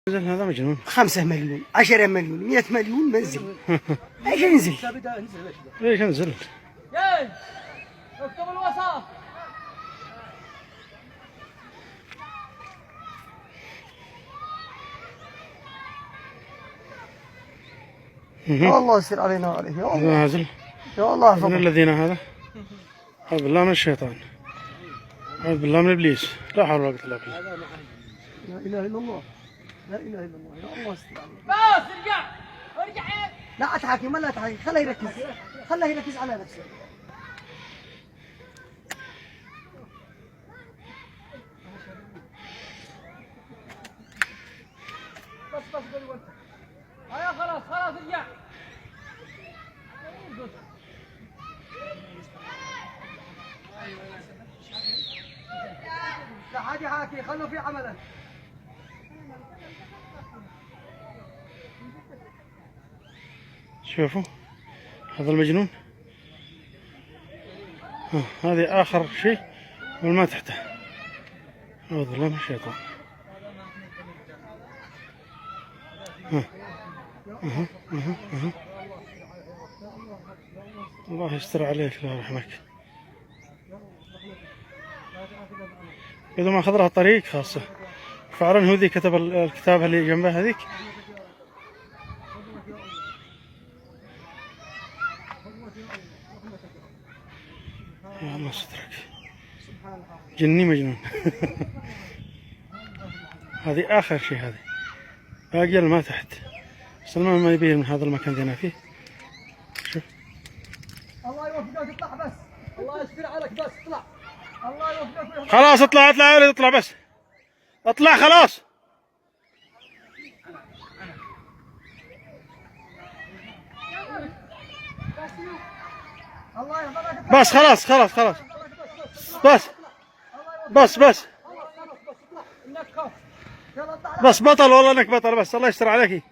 هذا مجنون. 5 مليون 10 مليون 100 مليون منزل. ايش ينزل؟ ليش انزل؟ اكتب الوسط. يا الله يسر علينا وعليه يا الله. نازل. يا الله من يحفظك. الذين هذا؟ أعوذ بالله من الشيطان. أعوذ بالله من إبليس. لا حول ولا قوة إلا بالله. لا اله الا الله. لا اله الا الله. يا الله يستر عليك. بس ارجع ارجع. لا اتحكي ما لا اتحكي، خليه يركز، خليه يركز على نفسه. بس قول وانت. هيا خلاص ارجع. لا حاجه حاكي خلوا في عمله. شوفوا هذا المجنون. هذه آخر شيء والما تحته. أعوذ بالله من الشيطان. الله يستر عليك لا يرحمك. إذا ما أخذ لها طريق خاصة. فعلا هو ذي كتب الكتاب اللي جنبه هذيك. يا الله سترك. جني مجنون. هذه آخر شيء هذه. باقي ما تحت. سلمان ما يبيه من هذا المكان ذينا فيه. شوف. الله يوفقك اطلع بس. الله يستر عليك بس اطلع. الله يوفقك. خلاص اطلع اطلع يا ولد اطلع بس. اطلع خلاص. الله يحفظك. بس خلاص خلاص خلاص. بس يلا اطلع. بس بطل والله انك بطل. بس الله يستر عليك.